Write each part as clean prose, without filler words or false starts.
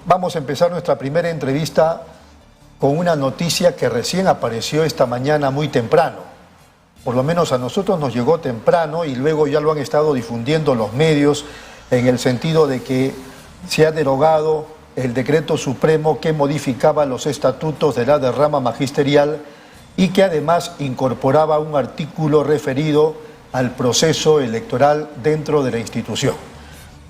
Vamos a empezar nuestra primera entrevista con una noticia que recién apareció esta mañana muy temprano. Por lo menos a nosotros nos llegó temprano y luego ya lo han estado difundiendo los medios en el sentido de que se ha derogado el decreto supremo que modificaba los estatutos de la derrama magisterial y que además incorporaba un artículo referido al proceso electoral dentro de la institución.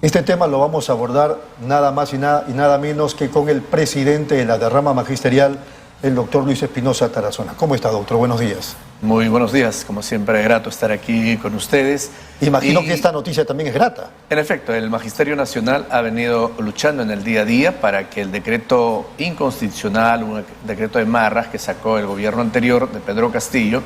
Este tema lo vamos a abordar nada más y nada menos que con el presidente de la derrama magisterial, el doctor Luis Espinosa Tarazona. ¿Cómo está, doctor? Buenos días. Muy buenos días, como siempre, grato estar aquí con ustedes. Imagino que esta noticia también es grata. En efecto, el Magisterio Nacional ha venido luchando en el día a día para que el decreto inconstitucional, un decreto de Marras que sacó el gobierno anterior de Pedro Castillo,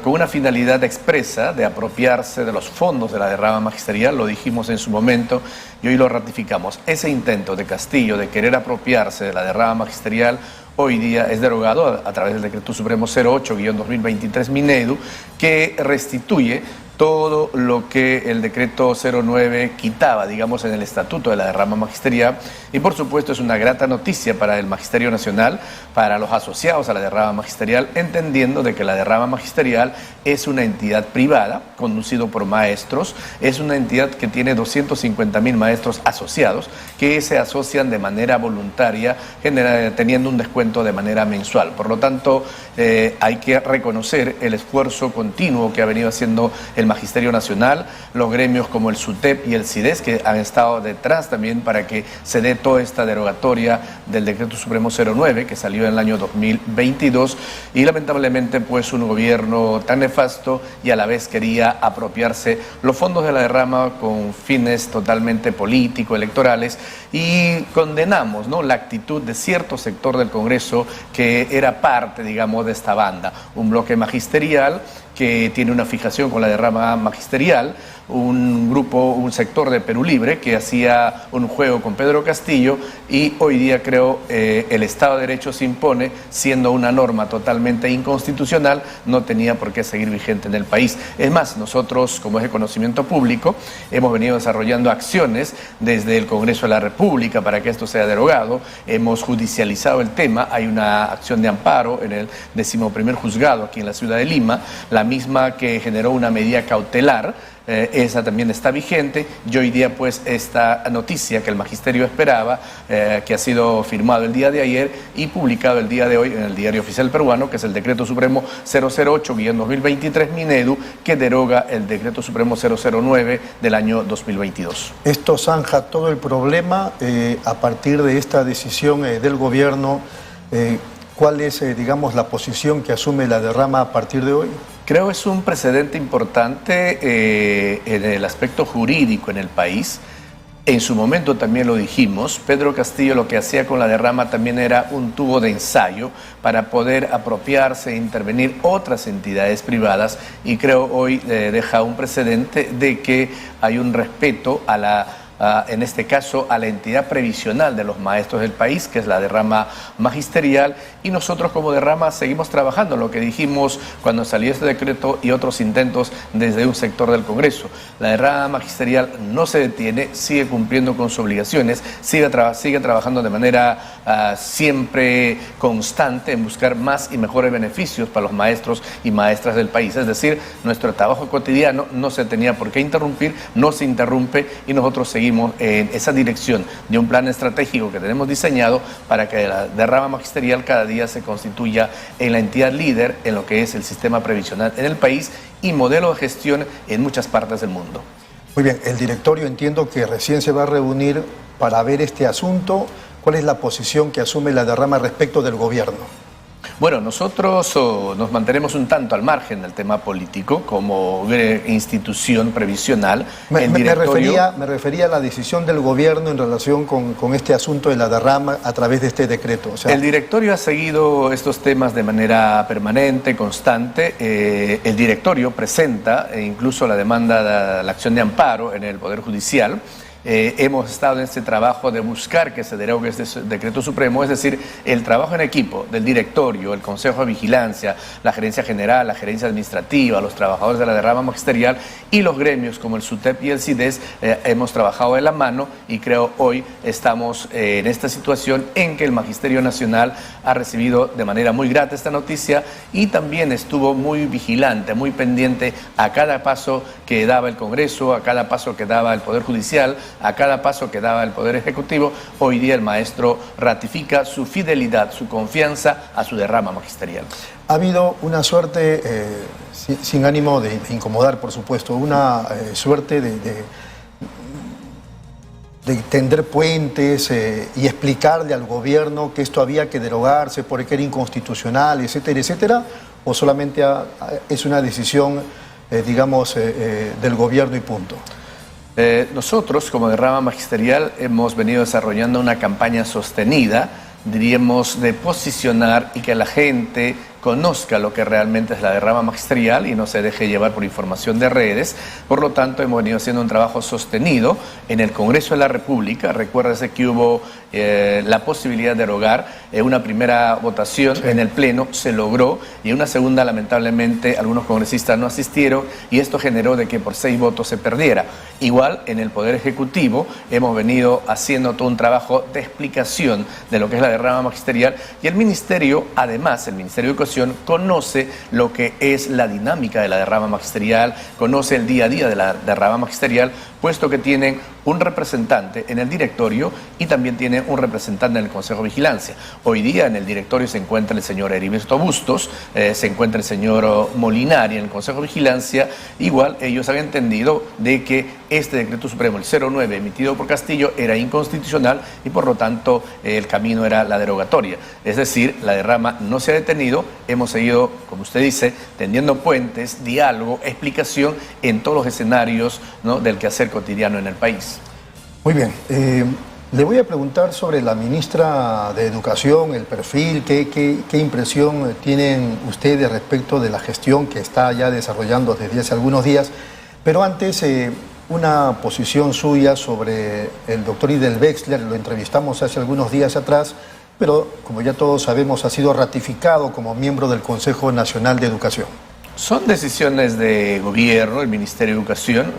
con una finalidad expresa de apropiarse de los fondos de la derrama magisterial, lo dijimos en su momento y hoy lo ratificamos. Ese intento de Castillo de querer apropiarse de la derrama magisterial hoy día es derogado a través del Decreto Supremo 08-2023 Minedu, que restituye todo lo que el decreto 09 quitaba, digamos, en el estatuto de la derrama magisterial. Y por supuesto es una grata noticia para el Magisterio Nacional, para los asociados a la derrama magisterial, entendiendo de que la derrama magisterial es una entidad privada, conducido por maestros, es una entidad que tiene 250.000 maestros asociados, que se asocian de manera voluntaria, teniendo un descuento de manera mensual. Por lo tanto, hay que reconocer el esfuerzo continuo que ha venido haciendo el Magisterio Nacional, los gremios como el SUTEP y el CIDES, que han estado detrás también para que se dé toda esta derogatoria del Decreto Supremo 09, que salió en el año 2022, y lamentablemente pues un gobierno tan nefasto y a la vez quería apropiarse los fondos de la derrama con fines totalmente político-electorales, y condenamos, ¿no?, la actitud de cierto sector del Congreso que era parte, digamos, de esta banda, un bloque magisterial que tiene una fijación con la derrama magisterial, un grupo, un sector de Perú Libre que hacía un juego con Pedro Castillo, y hoy día creo el Estado de Derecho se impone, siendo una norma totalmente inconstitucional, no tenía por qué seguir vigente en el país. Es más, nosotros, como es de conocimiento público, hemos venido desarrollando acciones desde el Congreso de la República para que esto sea derogado, hemos judicializado el tema, hay una acción de amparo en el 11º juzgado aquí en la ciudad de Lima, la misma que generó una medida cautelar. Esa también está vigente, y hoy día pues esta noticia que el magisterio esperaba, que ha sido firmado el día de ayer y publicado el día de hoy en el Diario Oficial Peruano, que es el Decreto Supremo 008-2023 Minedu, que deroga el Decreto Supremo 009 del año 2022. Esto zanja todo el problema a partir de esta decisión del gobierno. ¿Cuál es, digamos, la posición que asume la derrama a partir de hoy? Creo es un precedente importante en el aspecto jurídico en el país. En su momento también lo dijimos, Pedro Castillo lo que hacía con la derrama también era un tubo de ensayo para poder apropiarse e intervenir otras entidades privadas, y creo hoy deja un precedente de que hay un respeto a en este caso a la entidad previsional de los maestros del país, que es la derrama magisterial, y nosotros como derrama seguimos trabajando lo que dijimos cuando salió este decreto y otros intentos desde un sector del Congreso. La derrama magisterial no se detiene, sigue cumpliendo con sus obligaciones, sigue trabajando de manera siempre constante en buscar más y mejores beneficios para los maestros y maestras del país. Es decir, nuestro trabajo cotidiano no se tenía por qué interrumpir, no se interrumpe, y nosotros seguimos en esa dirección de un plan estratégico que tenemos diseñado para que la derrama magisterial cada día se constituya en la entidad líder en lo que es el sistema previsional en el país y modelo de gestión en muchas partes del mundo. Muy bien, el directorio entiendo que recién se va a reunir para ver este asunto. ¿Cuál es la posición que asume la derrama respecto del gobierno? Bueno, nosotros nos mantenemos un tanto al margen del tema político como institución previsional. Me refería a la decisión del gobierno en relación con este asunto de la derrama a través de este decreto. O sea, el directorio ha seguido estos temas de manera permanente, constante. El directorio presenta incluso la demanda, la acción de amparo en el Poder Judicial. hemos estado en este trabajo de buscar que se derogue este decreto supremo, es decir, el trabajo en equipo del directorio, el Consejo de Vigilancia, la Gerencia General, la Gerencia Administrativa, los trabajadores de la derrama magisterial y los gremios como el SUTEP y el CIDES, hemos trabajado de la mano y creo hoy estamos en esta situación en que el Magisterio Nacional ha recibido de manera muy grata esta noticia y también estuvo muy vigilante, muy pendiente a cada paso que daba el Congreso, a cada paso que daba el Poder Judicial, a cada paso que daba el Poder Ejecutivo. Hoy día el maestro ratifica su fidelidad, su confianza a su derrama magisterial. Ha habido una suerte, sin ánimo de incomodar, por supuesto, una suerte de tender puentes y explicarle al gobierno que esto había que derogarse porque era inconstitucional, etcétera, etcétera, o solamente es una decisión, digamos, del gobierno y punto. Nosotros, como derrama magisterial, hemos venido desarrollando una campaña sostenida, diríamos, de posicionar y que la gente conozca lo que realmente es la derrama magisterial y no se deje llevar por información de redes. Por lo tanto, hemos venido haciendo un trabajo sostenido en el Congreso de la República. Recuérdese que hubo la posibilidad de derogar una primera votación en el Pleno, se logró, y una segunda, lamentablemente, algunos congresistas no asistieron y esto generó de que por 6 votos se perdiera. Igual, en el Poder Ejecutivo hemos venido haciendo todo un trabajo de explicación de lo que es la derrama magisterial y el Ministerio, además, el Ministerio de Educación, conoce lo que es la dinámica de la derrama magisterial, conoce el día a día de la derrama magisterial, puesto que tienen un representante en el directorio y también tienen un representante en el Consejo de Vigilancia. Hoy día en el directorio se encuentra el señor Heriberto Bustos, se encuentra el señor Molinari en el Consejo de Vigilancia. Igual ellos han entendido de que este decreto supremo, el 09, emitido por Castillo, era inconstitucional y por lo tanto el camino era la derogatoria. Es decir, la derrama no se ha detenido, hemos seguido, como usted dice, tendiendo puentes, diálogo, explicación en todos los escenarios, ¿no?, del quehacer cotidiano en el país. Muy bien. Le voy a preguntar sobre la ministra de Educación, el perfil, qué impresión tienen ustedes respecto de la gestión que está ya desarrollando desde hace algunos días. Pero antes, una posición suya sobre el doctor Idel Wexler, lo entrevistamos hace algunos días atrás, pero como ya todos sabemos ha sido ratificado como miembro del Consejo Nacional de Educación. Son decisiones de gobierno, el Ministerio de Educación,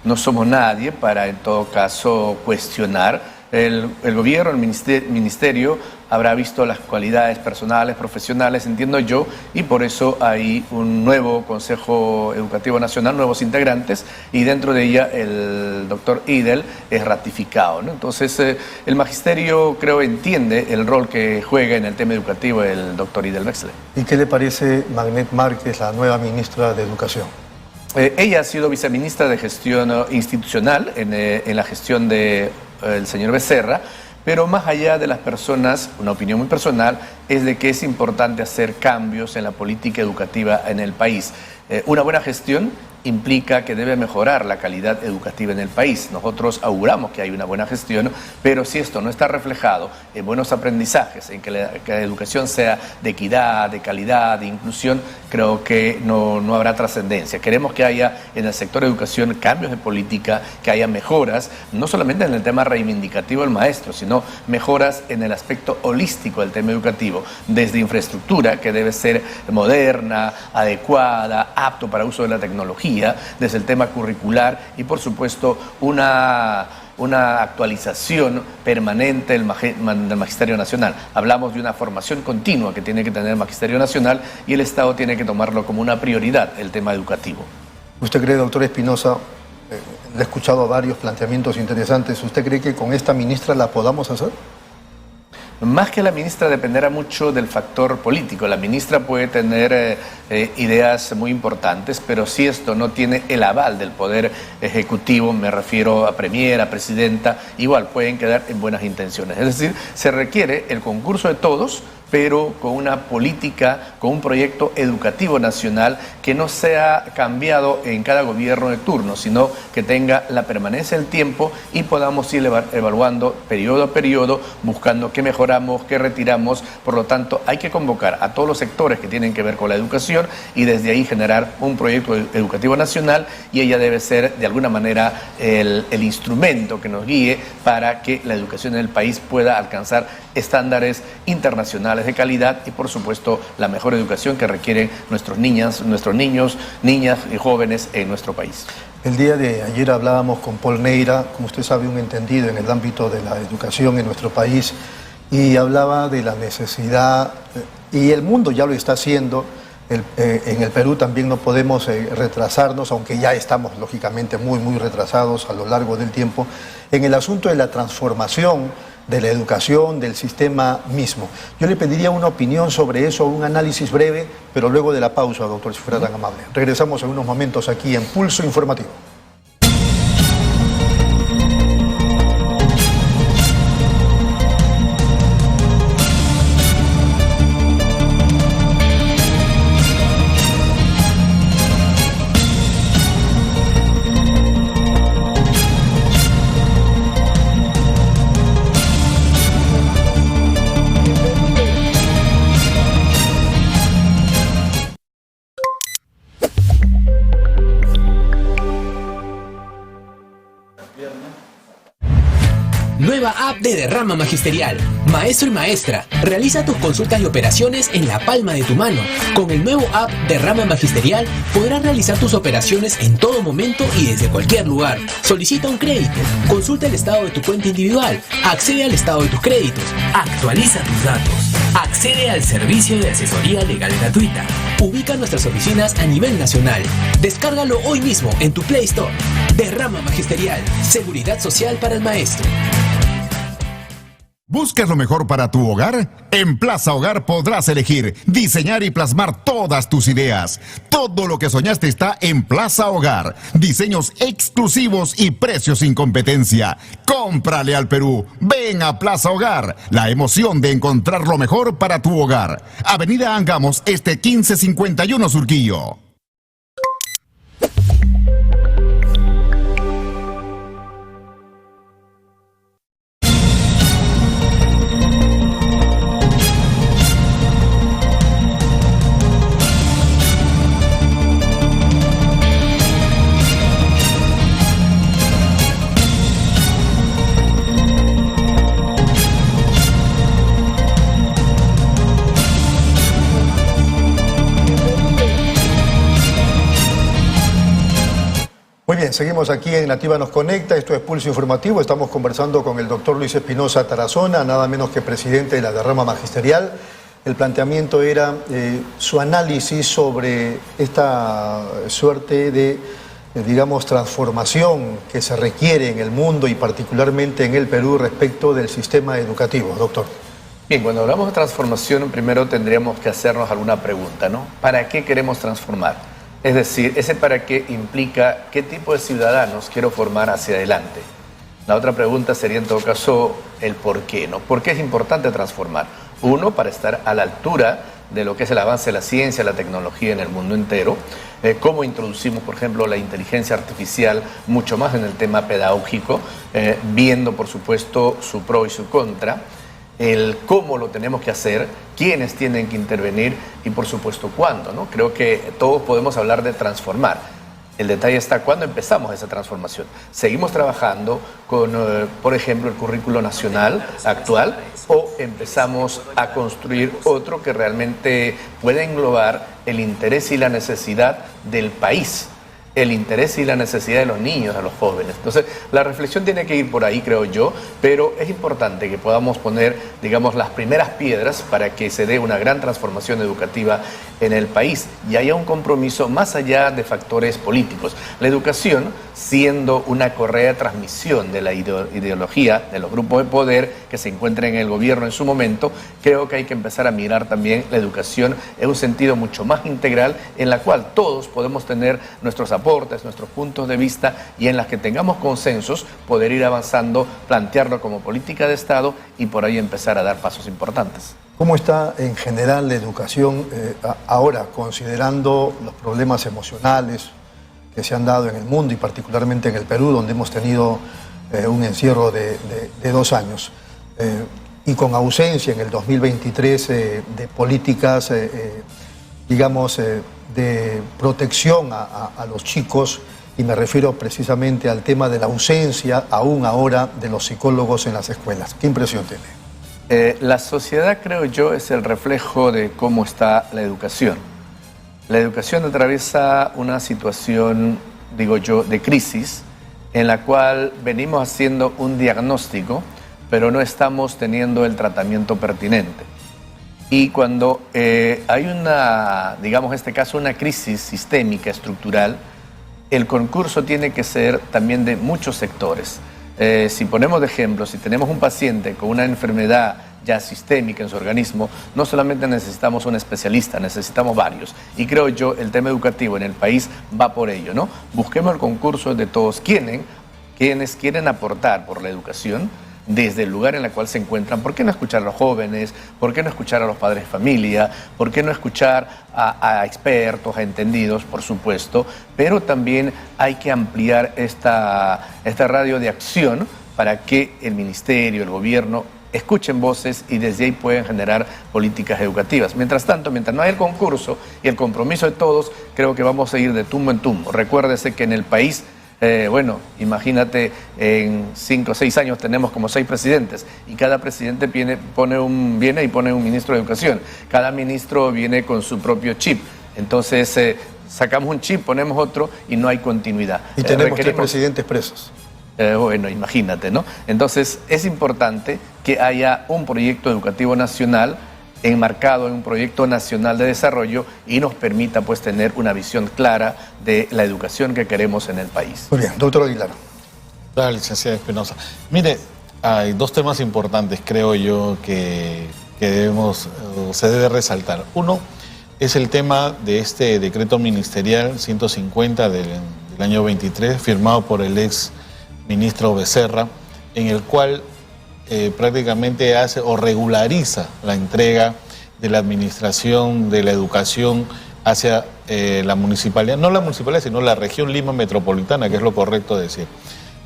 no somos nadie para en todo caso cuestionar. El gobierno, el ministerio habrá visto las cualidades personales, profesionales, entiendo yo, y por eso hay un nuevo Consejo Educativo Nacional, nuevos integrantes, y dentro de ella el doctor Idel es ratificado, ¿no? Entonces el magisterio, creo, entiende el rol que juega en el tema educativo el doctor Idel Wexler. ¿Y qué le parece Magnet Márquez, la nueva ministra de Educación? Ella ha sido viceministra de Gestión Institucional en la gestión del señor Becerra, pero más allá de las personas, una opinión muy personal, es de que es importante hacer cambios en la política educativa en el país. Una buena gestión implica que debe mejorar la calidad educativa en el país. Nosotros auguramos que hay una buena gestión, pero si esto no está reflejado en buenos aprendizajes, en que la educación sea de equidad, de calidad, de inclusión, creo que no habrá trascendencia. Queremos que haya en el sector de educación cambios de política, que haya mejoras, no solamente en el tema reivindicativo del maestro, sino mejoras en el aspecto holístico del tema educativo, desde infraestructura, que debe ser moderna, adecuada, apto para uso de la tecnología, desde el tema curricular y por supuesto una actualización permanente del Magisterio Nacional. Hablamos de una formación continua que tiene que tener el Magisterio Nacional y el Estado tiene que tomarlo como una prioridad, el tema educativo. ¿Usted cree, doctor Espinosa, le he escuchado varios planteamientos interesantes, ¿usted cree que con esta ministra la podamos hacer? Más que la ministra dependerá mucho del factor político. La ministra puede tener ideas muy importantes, pero si esto no tiene el aval del Poder Ejecutivo, me refiero a Premier, a Presidenta, igual pueden quedar en buenas intenciones. Es decir, se requiere el concurso de todos pero con una política, con un proyecto educativo nacional que no sea cambiado en cada gobierno de turno, sino que tenga la permanencia del tiempo y podamos ir evaluando periodo a periodo, buscando qué mejoramos, qué retiramos. Por lo tanto, hay que convocar a todos los sectores que tienen que ver con la educación y desde ahí generar un proyecto educativo nacional, y ella debe ser de alguna manera el instrumento que nos guíe para que la educación en el país pueda alcanzar estándares internacionales de calidad y, por supuesto, la mejor educación que requieren nuestros niños, niñas y jóvenes en nuestro país. El día de ayer hablábamos con Paul Neira, como usted sabe, un entendido en el ámbito de la educación en nuestro país, y hablaba de la necesidad, y el mundo ya lo está haciendo. En el Perú también no podemos retrasarnos, aunque ya estamos lógicamente muy retrasados a lo largo del tiempo, en el asunto de la transformación de la educación, del sistema mismo. Yo le pediría una opinión sobre eso, un análisis breve, pero luego de la pausa, doctor, si fuera tan amable. Regresamos en unos momentos aquí en Pulso Informativo. Nueva app de Derrama Magisterial. Maestro y maestra, realiza tus consultas y operaciones en la palma de tu mano. Con el nuevo app Derrama Magisterial podrás realizar tus operaciones en todo momento y desde cualquier lugar. Solicita un crédito, consulta el estado de tu cuenta individual, accede al estado de tus créditos, actualiza tus datos, accede al servicio de asesoría legal gratuita. Ubica nuestras oficinas a nivel nacional. Descárgalo hoy mismo en tu Play Store. Derrama Magisterial, seguridad social para el maestro. ¿Buscas lo mejor para tu hogar? En Plaza Hogar podrás elegir, diseñar y plasmar todas tus ideas. Todo lo que soñaste está en Plaza Hogar. Diseños exclusivos y precios sin competencia. Cómprale al Perú. Ven a Plaza Hogar. La emoción de encontrar lo mejor para tu hogar. Avenida Angamos, 1551 Surquillo. Muy bien, seguimos aquí en Nativa Nos Conecta, esto es Pulso Informativo, estamos conversando con el doctor Luis Espinosa Tarazona, nada menos que presidente de la Derrama Magisterial. El planteamiento era su análisis sobre esta suerte de, digamos, transformación que se requiere en el mundo y particularmente en el Perú respecto del sistema educativo, doctor. Bien, cuando hablamos de transformación, primero tendríamos que hacernos alguna pregunta, ¿no? ¿Para qué queremos transformar? Es decir, ese para qué implica qué tipo de ciudadanos quiero formar hacia adelante. La otra pregunta sería en todo caso el por qué, ¿no? ¿Por qué es importante transformar? Uno, para estar a la altura de lo que es el avance de la ciencia, la tecnología en el mundo entero. Cómo introducimos, por ejemplo, la inteligencia artificial mucho más en el tema pedagógico, viendo, por supuesto, su pro y su contra. El cómo lo tenemos que hacer, quiénes tienen que intervenir y, por supuesto, cuándo, ¿no? Creo que todos podemos hablar de transformar. El detalle está cuándo empezamos esa transformación. Seguimos trabajando con, por ejemplo, el currículo nacional actual, o empezamos a construir otro que realmente pueda englobar el interés y la necesidad del país, el interés y la necesidad de los niños, de los jóvenes. Entonces, la reflexión tiene que ir por ahí, creo yo, pero es importante que podamos poner, digamos, las primeras piedras para que se dé una gran transformación educativa en el país y haya un compromiso más allá de factores políticos. La educación, siendo una correa de transmisión de la ideología de los grupos de poder que se encuentran en el gobierno en su momento, creo que hay que empezar a mirar también la educación en un sentido mucho más integral, en la cual todos podemos tener nuestros aportes, nuestros puntos de vista y en las que tengamos consensos, poder ir avanzando, plantearlo como política de Estado y por ahí empezar a dar pasos importantes. ¿Cómo está en general la educación ahora, considerando los problemas emocionales que se han dado en el mundo y particularmente en el Perú, donde hemos tenido un encierro de 2 años? Y con ausencia en el 2023 de políticas, digamos, de protección a los chicos, y me refiero precisamente al tema de la ausencia, aún ahora, de los psicólogos en las escuelas. ¿Qué impresión tiene? La sociedad, creo yo, es el reflejo de cómo está la educación. La educación atraviesa una situación, digo yo, de crisis, en la cual venimos haciendo un diagnóstico, pero no estamos teniendo el tratamiento pertinente. Y cuando hay una, digamos en este caso, una crisis sistémica, estructural, el concurso tiene que ser también de muchos sectores. Si ponemos de ejemplo, si tenemos un paciente con una enfermedad ya sistémica en su organismo, no solamente necesitamos un especialista, necesitamos varios. Y creo yo, el tema educativo en el país va por ello, ¿no? Busquemos el concurso de todos quienes quieren aportar por la educación desde el lugar en el cual se encuentran. ¿Por qué no escuchar a los jóvenes? ¿Por qué no escuchar a los padres de familia? ¿Por qué no escuchar a expertos, a entendidos, por supuesto? Pero también hay que ampliar esta radio de acción para que el ministerio, el gobierno, escuchen voces y desde ahí pueden generar políticas educativas. Mientras tanto, mientras no hay el concurso y el compromiso de todos, creo que vamos a ir de tumbo en tumbo. Recuérdese que en el país, imagínate, en 5 o 6 años tenemos como 6 presidentes y cada presidente viene y pone un ministro de educación. Cada ministro viene con su propio chip. Entonces, sacamos un chip, ponemos otro y no hay continuidad. Y tenemos 3 presidentes presos. Imagínate, ¿no? Entonces, es importante que haya un proyecto educativo nacional enmarcado en un proyecto nacional de desarrollo y nos permita, pues, tener una visión clara de la educación que queremos en el país. Muy bien, doctor Aguilar. Claro, licenciada Espinosa. Mire, hay 2 temas importantes, creo yo, que se debe resaltar. Uno es el tema de este decreto ministerial 150 del año 23, firmado por el ex ministro Becerra, en el cual prácticamente hace o regulariza la entrega de la administración de la educación hacia la municipalidad, no la municipalidad, sino la región Lima Metropolitana, que es lo correcto decir.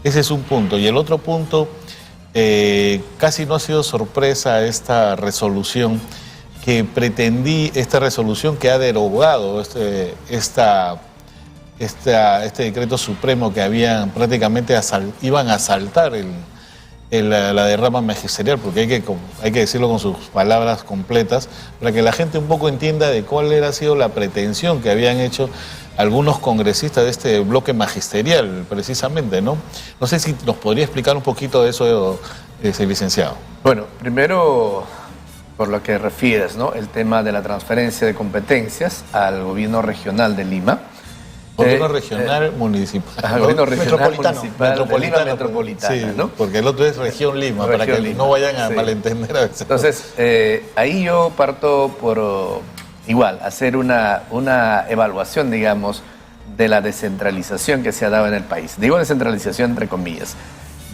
Ese es un punto. Y el otro punto, casi no ha sido sorpresa esta resolución que ha derogado este decreto supremo que habían prácticamente iban a asaltar la derrama magisterial, porque hay que decirlo con sus palabras completas, para que la gente un poco entienda de cuál era sido la pretensión que habían hecho algunos congresistas de este bloque magisterial, precisamente, ¿no? No sé si nos podría explicar un poquito de eso, licenciado. Bueno, primero, por lo que refieres, ¿no? El tema de la transferencia de competencias al gobierno regional de Lima. Gobierno regional municipal. Gobierno regional municipal de Lima Metropolitana, sí, ¿no? Porque el otro es región Lima, para que no vayan a malentender a veces. Entonces, ahí yo parto por igual hacer una evaluación, digamos, de la descentralización que se ha dado en el país. Digo descentralización entre comillas.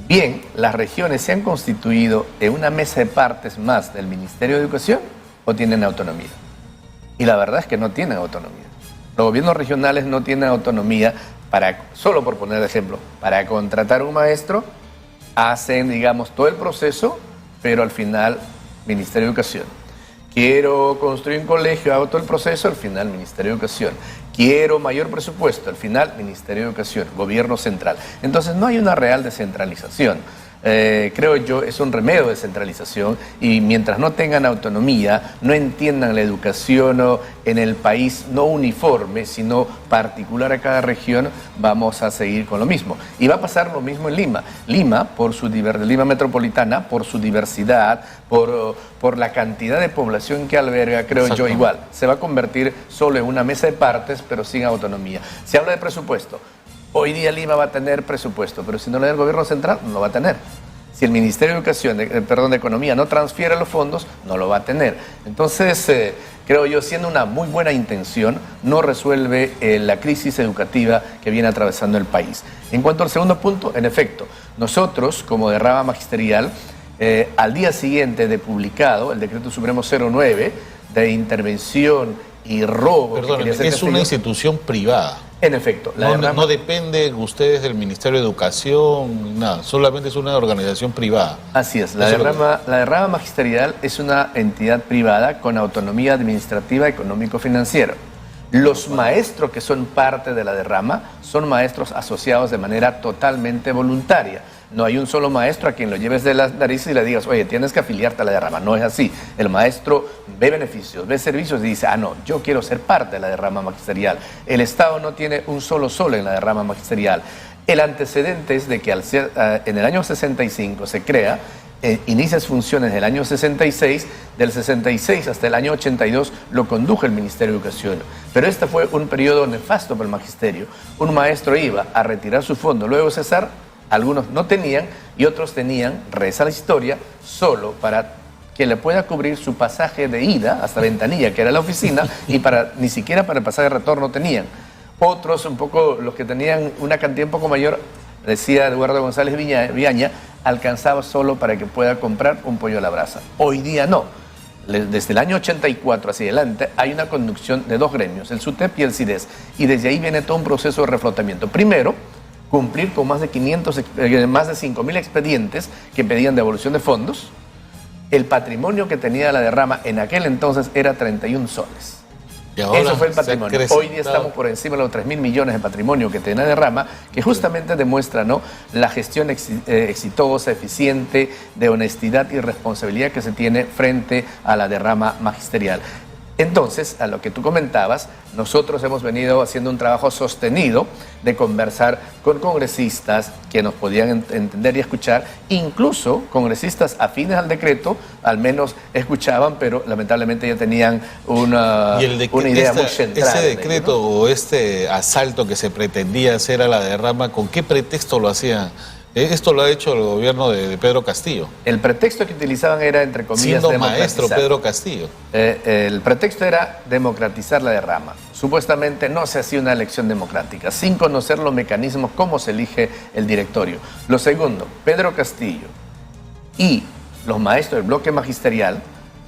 Bien, las regiones se han constituido en una mesa de partes más del Ministerio de Educación o tienen autonomía. Y la verdad es que no tienen autonomía. Los gobiernos regionales no tienen autonomía solo por poner de ejemplo, para contratar un maestro, hacen, digamos, todo el proceso, pero al final, Ministerio de Educación. Quiero construir un colegio, hago todo el proceso, al final, Ministerio de Educación. Quiero mayor presupuesto, al final, Ministerio de Educación, Gobierno Central. Entonces, no hay una real descentralización. Creo yo, es un remedio de centralización y mientras no tengan autonomía, no entiendan la educación en el país no uniforme, sino particular a cada región, vamos a seguir con lo mismo. Y va a pasar lo mismo en Lima. Lima Metropolitana, por su diversidad, por la cantidad de población que alberga, creo yo, igual. Se va a convertir solo en una mesa de partes, pero sin autonomía. Se habla de presupuesto. Hoy día Lima va a tener presupuesto, pero si no le da el gobierno central, no lo va a tener. Si el Ministerio de Educación, de Economía no transfiere los fondos, no lo va a tener. Entonces, creo yo, siendo una muy buena intención, no resuelve la crisis educativa que viene atravesando el país. En cuanto al segundo punto, en efecto, nosotros, como de rama magisterial, al día siguiente de publicado el Decreto Supremo 09 de intervención y robo... Perdón, es una institución privada. En efecto. No depende ustedes del Ministerio de Educación, nada, solamente es una organización privada. Así es, la derrama magisterial es una entidad privada con autonomía administrativa, económico-financiera. Los maestros que son parte de la derrama son maestros asociados de manera totalmente voluntaria. No hay un solo maestro a quien lo lleves de las narices y le digas, oye, tienes que afiliarte a la derrama. No es así. El maestro ve beneficios, ve servicios y dice, no, yo quiero ser parte de la derrama magisterial. El Estado no tiene un solo sol en la derrama magisterial. El antecedente es de que en el año 65 se crea, inicia sus funciones en el año 66, del 66 hasta el año 82 lo condujo el Ministerio de Educación. Pero este fue un periodo nefasto para el magisterio. Un maestro iba a retirar su fondo, luego de cesar. Algunos no tenían y otros tenían, reza la historia, solo para que le pueda cubrir su pasaje de ida hasta Ventanilla, que era la oficina, y ni siquiera para el pasaje de retorno tenían. Otros, un poco, los que tenían una cantidad un poco mayor, decía Eduardo González Viaña, alcanzaba solo para que pueda comprar un pollo a la brasa. Hoy día no. Desde el año 84 hacia adelante hay una conducción de dos gremios, el SUTEP y el CIDES, y desde ahí viene todo un proceso de reflotamiento. Primero, cumplir con más de 5.000 expedientes que pedían devolución de fondos. El patrimonio que tenía la derrama en aquel entonces era 31 soles. Eso fue el patrimonio. Hoy día estamos por encima de los 3.000 millones de patrimonio que tiene la derrama, que justamente demuestra, ¿no?, la gestión exitosa, eficiente, de honestidad y responsabilidad que se tiene frente a la derrama magisterial. Entonces, a lo que tú comentabas, nosotros hemos venido haciendo un trabajo sostenido de conversar con congresistas que nos podían entender y escuchar, incluso congresistas afines al decreto, al menos escuchaban, pero lamentablemente ya tenían una idea muy centrada. Ese decreto, ¿no?, o este asalto que se pretendía hacer a la derrama, ¿con qué pretexto lo hacían? Esto lo ha hecho el gobierno de Pedro Castillo. El pretexto que utilizaban era, entre comillas, siendo maestro Pedro Castillo. El pretexto era democratizar la derrama. Supuestamente no se hacía una elección democrática, sin conocer los mecanismos, cómo se elige el directorio. Lo segundo, Pedro Castillo y los maestros del bloque magisterial...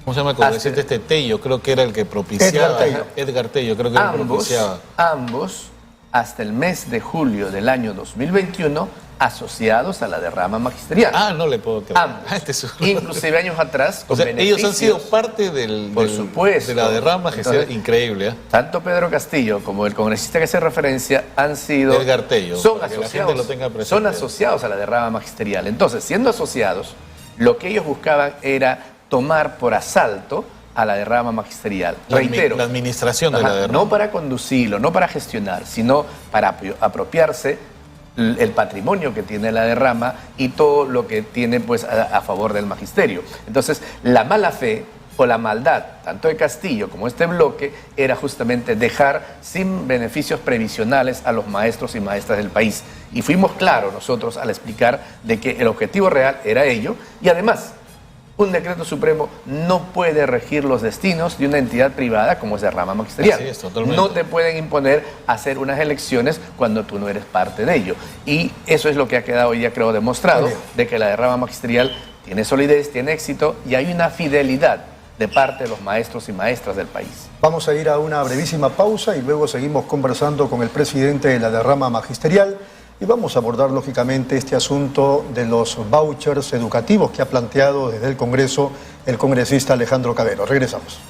¿Cómo se llama el congresista este Tello? Creo que era el que propiciaba. Edgar Tello, creo que era el que propiciaba. Ambos, hasta el mes de julio del año 2021... asociados a la derrama magisterial. No le puedo creer. Ambos. Inclusive años atrás, o sea, ellos han sido parte por supuesto, de la derrama magisterial. Increíble, ¿eh? Tanto Pedro Castillo como el congresista que hace referencia han sido... Edgar Tello, son asociados a la derrama magisterial. Entonces, siendo asociados, lo que ellos buscaban era tomar por asalto a la derrama magisterial. Reitero, la administración de la derrama. No para conducirlo, no para gestionar, sino para apropiarse el patrimonio que tiene la derrama y todo lo que tiene, pues, a favor del magisterio. Entonces, la mala fe o la maldad, tanto de Castillo como este bloque, era justamente dejar sin beneficios previsionales a los maestros y maestras del país. Y fuimos claros nosotros al explicar de que el objetivo real era ello, y además, un decreto supremo no puede regir los destinos de una entidad privada como es derrama magisterial. Así es, totalmente. No te pueden imponer hacer unas elecciones cuando tú no eres parte de ello. Y eso es lo que ha quedado hoy día, creo, demostrado, de que la derrama magisterial tiene solidez, tiene éxito y hay una fidelidad de parte de los maestros y maestras del país. Vamos a ir a una brevísima pausa y luego seguimos conversando con el presidente de la derrama magisterial. Y vamos a abordar, lógicamente, este asunto de los vouchers educativos que ha planteado desde el Congreso el congresista Alejandro Cabero. Regresamos.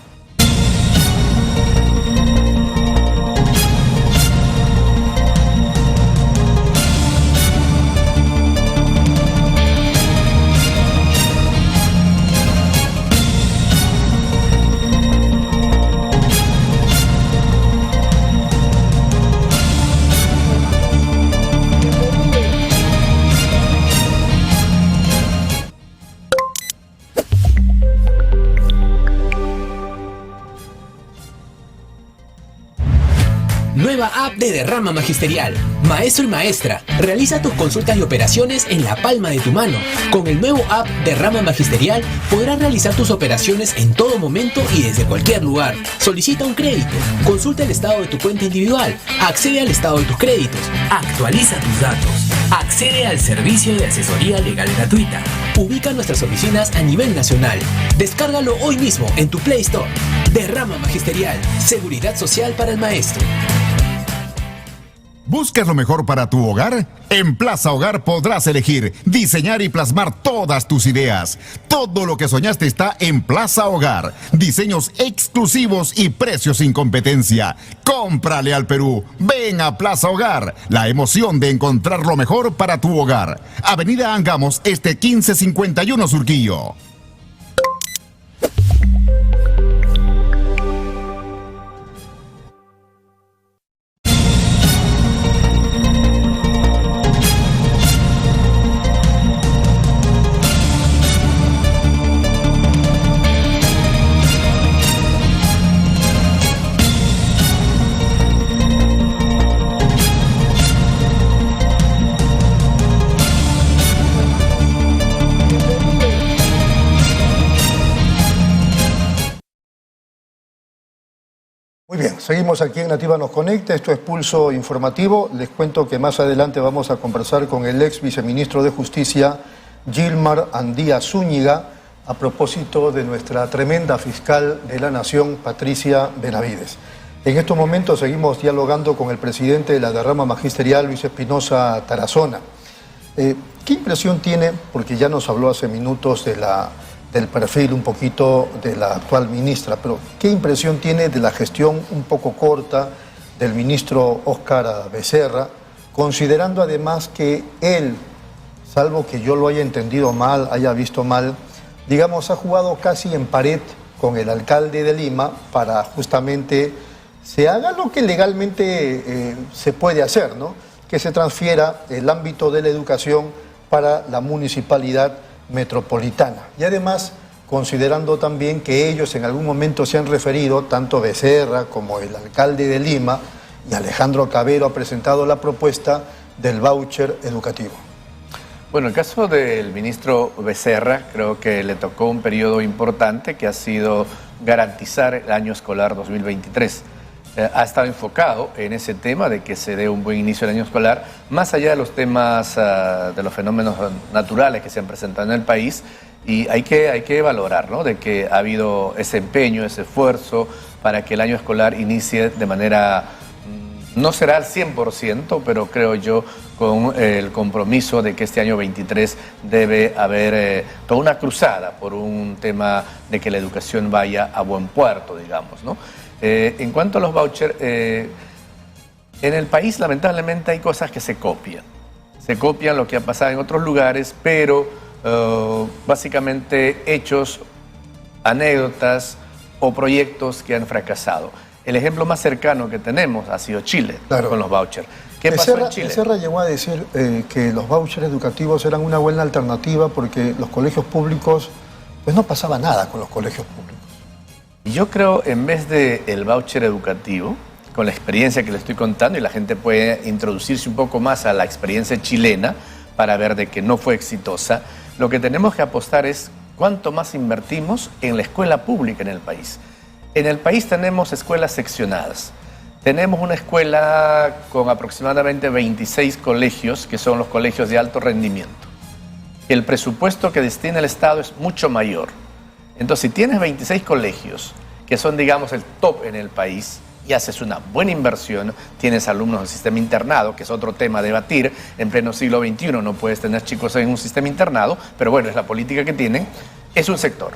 Nueva app de Derrama Magisterial. Maestro y maestra, realiza tus consultas y operaciones en la palma de tu mano. Con el nuevo app Derrama Magisterial podrás realizar tus operaciones en todo momento y desde cualquier lugar. Solicita un crédito, consulta el estado de tu cuenta individual, accede al estado de tus créditos, actualiza tus datos, accede al servicio de asesoría legal gratuita. Ubica nuestras oficinas a nivel nacional. Descárgalo hoy mismo en tu Play Store. Derrama Magisterial, seguridad social para el maestro. ¿Buscas lo mejor para tu hogar? En Plaza Hogar podrás elegir, diseñar y plasmar todas tus ideas. Todo lo que soñaste está en Plaza Hogar. Diseños exclusivos y precios sin competencia. Cómprale al Perú. Ven a Plaza Hogar. La emoción de encontrar lo mejor para tu hogar. Avenida Angamos, 1551 Surquillo. Muy bien, seguimos aquí en Nativa Nos Conecta, esto es Pulso Informativo. Les cuento que más adelante vamos a conversar con el ex viceministro de Justicia, Gilmar Andía Zúñiga, a propósito de nuestra tremenda fiscal de la Nación, Patricia Benavides. En estos momentos seguimos dialogando con el presidente de la Derrama Magisterial, Luis Espinosa Tarazona. ¿Qué impresión tiene, porque ya nos habló hace minutos del perfil un poquito de la actual ministra, pero qué impresión tiene de la gestión un poco corta del ministro Óscar Becerra, considerando además que él, salvo que yo lo haya entendido mal, haya visto mal, digamos, ha jugado casi en pared con el alcalde de Lima para justamente se haga lo que legalmente se puede hacer, ¿no? Que se transfiera el ámbito de la educación para la municipalidad metropolitana. Y además, considerando también que ellos en algún momento se han referido, tanto Becerra como el alcalde de Lima y Alejandro Cabero ha presentado la propuesta del voucher educativo. Bueno, el caso del ministro Becerra creo que le tocó un periodo importante que ha sido garantizar el año escolar 2023. Ha estado enfocado en ese tema de que se dé un buen inicio del año escolar, más allá de los temas de los fenómenos naturales que se han presentado en el país, y hay que valorar, ¿no?, de que ha habido ese empeño, ese esfuerzo para que el año escolar inicie de manera, no será al 100%, pero creo yo con el compromiso de que este año 23 debe haber toda una cruzada por un tema de que la educación vaya a buen puerto, digamos, ¿no? En cuanto a los vouchers, en el país lamentablemente hay cosas que se copian. Se copian lo que ha pasado en otros lugares, pero básicamente hechos, anécdotas o proyectos que han fracasado. El ejemplo más cercano que tenemos ha sido Chile, claro, con los vouchers. ¿Qué pasó en Chile? Becerra llegó a decir que los vouchers educativos eran una buena alternativa porque los colegios públicos, pues no pasaba nada con los colegios públicos. Yo creo, en vez del voucher educativo, con la experiencia que le estoy contando, y la gente puede introducirse un poco más a la experiencia chilena para ver de que no fue exitosa, lo que tenemos que apostar es cuánto más invertimos en la escuela pública en el país. En el país tenemos escuelas seccionadas. Tenemos una escuela con aproximadamente 26 colegios, que son los colegios de alto rendimiento. El presupuesto que destina el Estado es mucho mayor. Entonces, si tienes 26 colegios, que son, digamos, el top en el país, y haces una buena inversión, tienes alumnos del sistema internado, que es otro tema a debatir, en pleno siglo XXI no puedes tener chicos en un sistema internado, pero bueno, es la política que tienen, es un sector.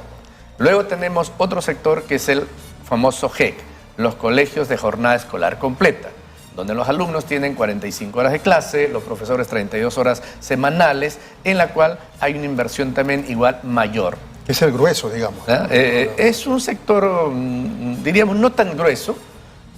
Luego tenemos otro sector que es el famoso GEC, los colegios de jornada escolar completa, donde los alumnos tienen 45 horas de clase, los profesores 32 horas semanales, en la cual hay una inversión también igual mayor. Es el grueso, digamos. Es un sector, diríamos, no tan grueso.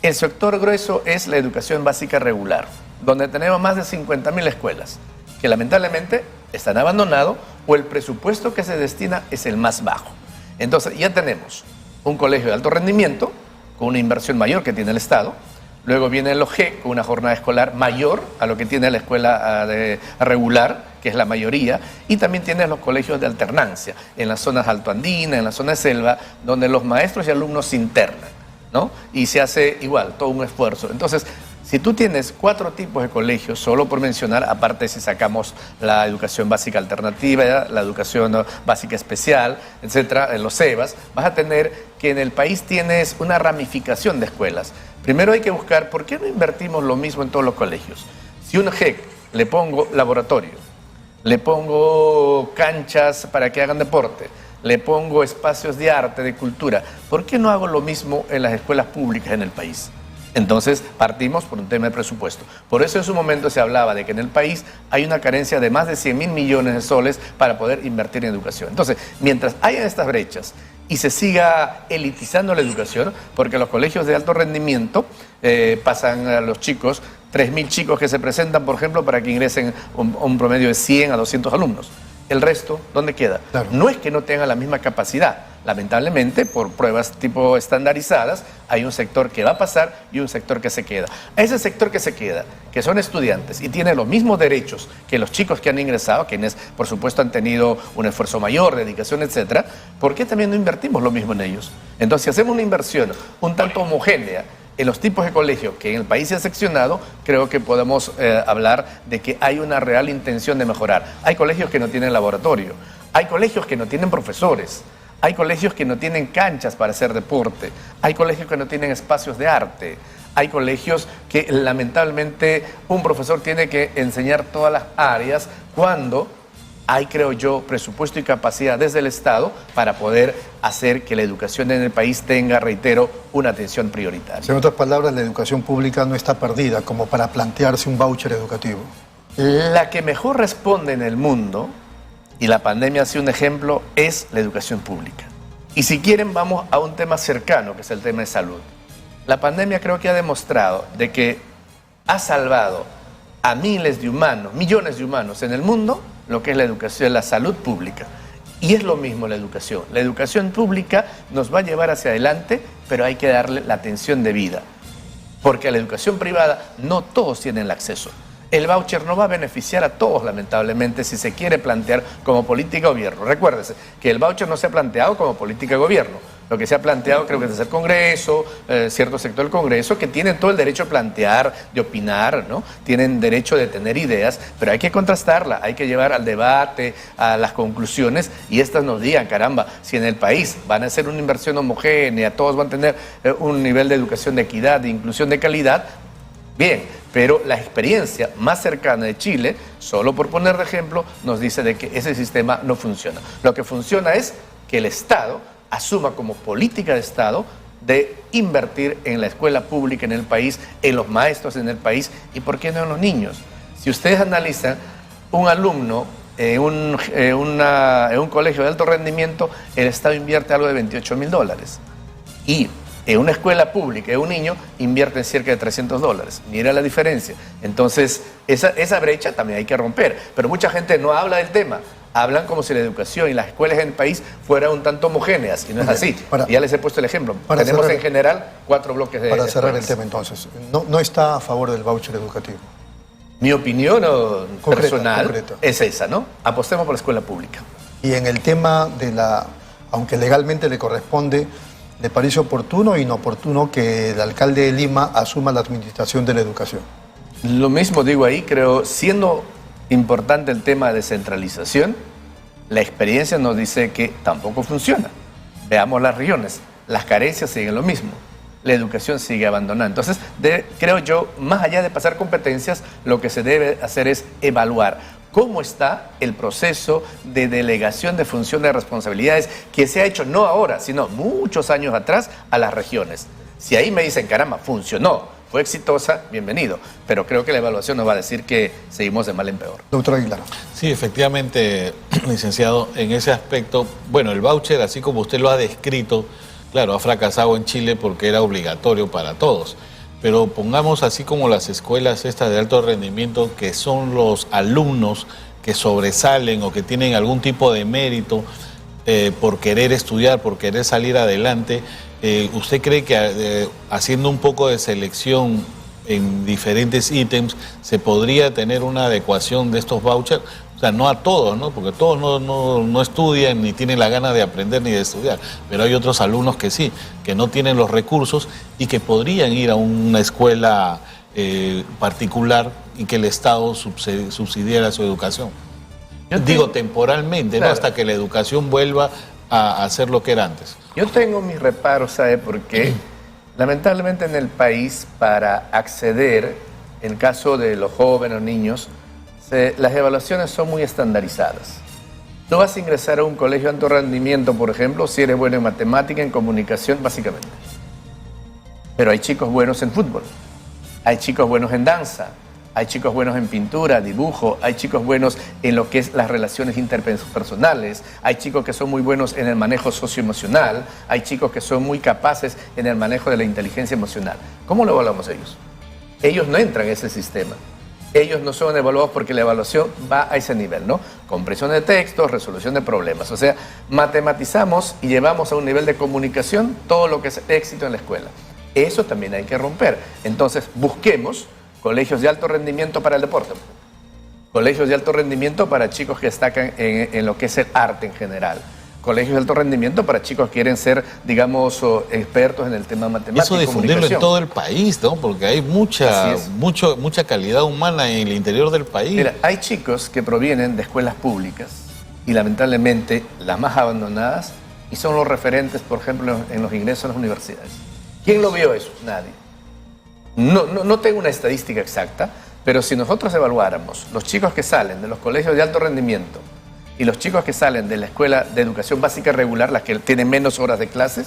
El sector grueso es la educación básica regular, donde tenemos más de 50.000 escuelas, que lamentablemente están abandonadas o el presupuesto que se destina es el más bajo. Entonces ya tenemos un colegio de alto rendimiento, con una inversión mayor que tiene el Estado, Luego vienen los G, con una jornada escolar mayor a lo que tiene la escuela regular, que es la mayoría, y también tienen los colegios de alternancia, en las zonas altoandinas, en la zona de selva, donde los maestros y alumnos se internan, ¿no? Y se hace igual, todo un esfuerzo. Entonces, si tú tienes 4 tipos de colegios, solo por mencionar, aparte si sacamos la educación básica alternativa, la educación básica especial, etcétera, en los CEBAS, vas a tener que en el país tienes una ramificación de escuelas. Primero hay que buscar por qué no invertimos lo mismo en todos los colegios. Si un GEC le pongo laboratorio, le pongo canchas para que hagan deporte, le pongo espacios de arte, de cultura, ¿por qué no hago lo mismo en las escuelas públicas en el país? Entonces partimos por un tema de presupuesto. Por eso en su momento se hablaba de que en el país hay una carencia de más de 100.000 millones de soles para poder invertir en educación. Entonces, mientras haya estas brechas y se siga elitizando la educación, porque los colegios de alto rendimiento pasan a los chicos, 3.000 chicos que se presentan, por ejemplo, para que ingresen un promedio de 100 a 200 alumnos. El resto, ¿dónde queda? Claro. No es que no tenga la misma capacidad. Lamentablemente, por pruebas tipo estandarizadas, hay un sector que va a pasar y un sector que se queda. A ese sector que se queda, que son estudiantes y tienen los mismos derechos que los chicos que han ingresado, quienes por supuesto han tenido un esfuerzo mayor, dedicación, etcétera, ¿por qué también no invertimos lo mismo en ellos? Entonces, si hacemos una inversión un tanto homogénea en los tipos de colegios que en el país se ha seccionado, creo que podemos hablar de que hay una real intención de mejorar. Hay colegios que no tienen laboratorio, hay colegios que no tienen profesores, hay colegios que no tienen canchas para hacer deporte, hay colegios que no tienen espacios de arte, hay colegios que lamentablemente un profesor tiene que enseñar todas las áreas cuando hay, creo yo, presupuesto y capacidad desde el Estado para poder hacer que la educación en el país tenga, reitero, una atención prioritaria. En otras palabras, la educación pública no está perdida como para plantearse un voucher educativo. La que mejor responde en el mundo, y la pandemia ha sido un ejemplo, es la educación pública. Y si quieren, vamos a un tema cercano, que es el tema de salud. La pandemia creo que ha demostrado de que ha salvado a miles de humanos, millones de humanos en el mundo, lo que es la educación, la salud pública. Y es lo mismo la educación. La educación pública nos va a llevar hacia adelante, pero hay que darle la atención debida. Porque a la educación privada no todos tienen el acceso. El voucher no va a beneficiar a todos, lamentablemente, si se quiere plantear como política de gobierno. Recuérdese que el voucher no se ha planteado como política de gobierno. Lo que se ha planteado creo que es el Congreso, cierto sector del Congreso, que tienen todo el derecho a plantear, de opinar, ¿no? Tienen derecho de tener ideas, pero hay que contrastarla, hay que llevar al debate, a las conclusiones, y estas nos digan, caramba, si en el país van a hacer una inversión homogénea, todos van a tener un nivel de educación de equidad, de inclusión de calidad, bien, pero la experiencia más cercana de Chile, solo por poner de ejemplo, nos dice de que ese sistema no funciona. Lo que funciona es que el Estado asuma como política de Estado de invertir en la escuela pública en el país, en los maestros en el país y, ¿por qué no en los niños? Si ustedes analizan, un alumno en un colegio de alto rendimiento, el Estado invierte algo de $28.000 y en una escuela pública, un niño invierte cerca de $300. Mira la diferencia. Entonces, esa brecha también hay que romper. Pero mucha gente no habla del tema. Hablan como si la educación y las escuelas en el país fueran un tanto homogéneas, y no es así. Ya les he puesto el ejemplo. Tenemos en general 4 bloques de... Para cerrar el tema entonces, no está a favor del voucher educativo. Mi opinión personal es esa, ¿no? Apostemos por la escuela pública. Y en el tema de aunque legalmente le corresponde, ¿le parece oportuno o inoportuno que el alcalde de Lima asuma la administración de la educación? Lo mismo digo ahí, creo, siendo importante el tema de descentralización, la experiencia nos dice que tampoco funciona. Veamos las regiones, las carencias siguen lo mismo, la educación sigue abandonada. Entonces, creo yo, más allá de pasar competencias, lo que se debe hacer es evaluar cómo está el proceso de delegación de función de responsabilidades que se ha hecho no ahora, sino muchos años atrás a las regiones. Si ahí me dicen, caramba, funcionó, fue exitosa, bienvenido. Pero creo que la evaluación nos va a decir que seguimos de mal en peor. Doctor Aguilar. Sí, efectivamente, licenciado, en ese aspecto, bueno, el voucher, así como usted lo ha descrito, claro, ha fracasado en Chile porque era obligatorio para todos. Pero pongamos así como las escuelas estas de alto rendimiento, que son los alumnos que sobresalen o que tienen algún tipo de mérito, por querer estudiar, por querer salir adelante. ¿Usted cree que haciendo un poco de selección en diferentes ítems se podría tener una adecuación de estos vouchers? O sea, no a todos, ¿no? Porque todos no estudian ni tienen la gana de aprender ni de estudiar, pero hay otros alumnos que sí, que no tienen los recursos y que podrían ir a una escuela particular y que el Estado subsidiara su educación. Digo temporalmente, claro, ¿no? Hasta que la educación vuelva a hacer lo que era antes. Yo tengo mis reparos, ¿sabe por qué? Lamentablemente en el país, para acceder, en el caso de los jóvenes o niños, las evaluaciones son muy estandarizadas. Tú vas a ingresar a un colegio de alto rendimiento, por ejemplo, si eres bueno en matemática, en comunicación, básicamente. Pero hay chicos buenos en fútbol, hay chicos buenos en danza, hay chicos buenos en pintura, dibujo, hay chicos buenos en lo que es las relaciones interpersonales, hay chicos que son muy buenos en el manejo socioemocional, hay chicos que son muy capaces en el manejo de la inteligencia emocional. ¿Cómo lo evaluamos ellos? Ellos no entran en ese sistema. Ellos no son evaluados porque la evaluación va a ese nivel, ¿no? Comprensión de textos, resolución de problemas. O sea, matematizamos y llevamos a un nivel de comunicación todo lo que es éxito en la escuela. Eso también hay que romper. Entonces, busquemos colegios de alto rendimiento para el deporte, colegios de alto rendimiento para chicos que destacan en lo que es el arte en general, colegios de alto rendimiento para chicos que quieren ser, digamos, expertos en el tema matemático. Eso difundirlo en todo el país, ¿no? Porque hay mucha calidad humana en el interior del país. Mira, hay chicos que provienen de escuelas públicas y lamentablemente las más abandonadas y son los referentes, por ejemplo, en los ingresos a las universidades. ¿Quién lo vio eso? Nadie. No tengo una estadística exacta, pero si nosotros evaluáramos los chicos que salen de los colegios de alto rendimiento y los chicos que salen de la escuela de educación básica regular, las que tienen menos horas de clases,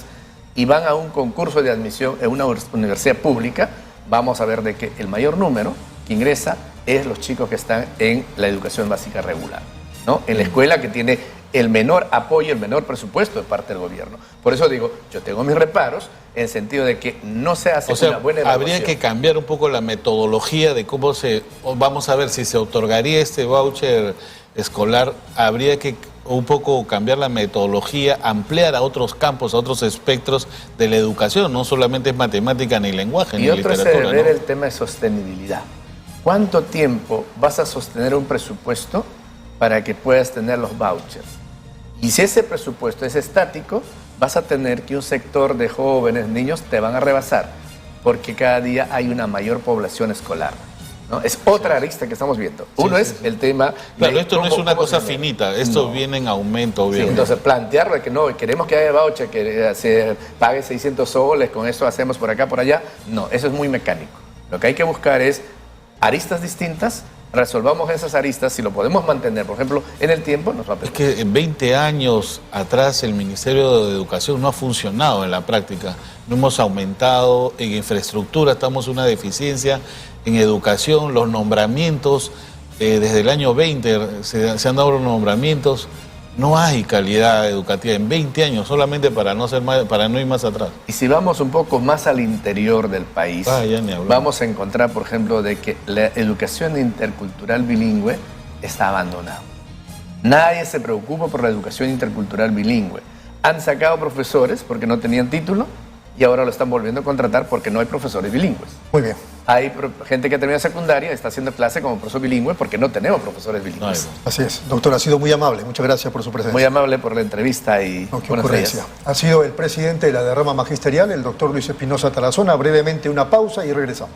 y van a un concurso de admisión en una universidad pública, vamos a ver de que el mayor número que ingresa es los chicos que están en la educación básica regular, ¿no? En la escuela que tiene el menor apoyo, el menor presupuesto de parte del gobierno. Por eso digo, yo tengo mis reparos en el sentido de que no se hace una buena evaluación. Habría que cambiar un poco la metodología de cómo vamos a ver si se otorgaría este voucher escolar, habría que un poco cambiar la metodología, ampliar a otros campos, a otros espectros de la educación, no solamente es matemática ni lenguaje, ni literatura. Y otro es ver el tema de sostenibilidad. ¿Cuánto tiempo vas a sostener un presupuesto para que puedas tener los vouchers? Y si ese presupuesto es estático, vas a tener que un sector de jóvenes, niños, te van a rebasar, porque cada día hay una mayor población escolar, ¿no? Es otra arista que estamos viendo. Uno es el tema... Claro, esto no es una cosa finita, esto viene en aumento, obviamente. Sí, entonces plantearlo de que no, queremos que haya voucher, que se pague 600 soles, con eso hacemos por acá, por allá, no, eso es muy mecánico. Lo que hay que buscar es aristas distintas, resolvamos esas aristas, si lo podemos mantener, por ejemplo, en el tiempo, nos va a permitir. Es que en 20 años atrás el Ministerio de Educación no ha funcionado en la práctica. No hemos aumentado en infraestructura, estamos en una deficiencia en educación, los nombramientos, desde el año 20 se han dado los nombramientos, no hay calidad educativa en 20 años, solamente para no ir más atrás. Y si vamos un poco más al interior del país, vamos a encontrar, por ejemplo, de que la educación intercultural bilingüe está abandonada. Nadie se preocupa por la educación intercultural bilingüe. Han sacado profesores porque no tenían título y ahora lo están volviendo a contratar porque no hay profesores bilingües. Muy bien. Hay gente que termina secundaria, está haciendo clase como profesor bilingüe porque no tenemos profesores bilingües. Así es. Doctor, ha sido muy amable. Muchas gracias por su presencia. Muy amable por la entrevista y buenos días. Ha sido el presidente de la derrama magisterial, el doctor Luis Espinosa Tarazona. Brevemente una pausa y regresamos.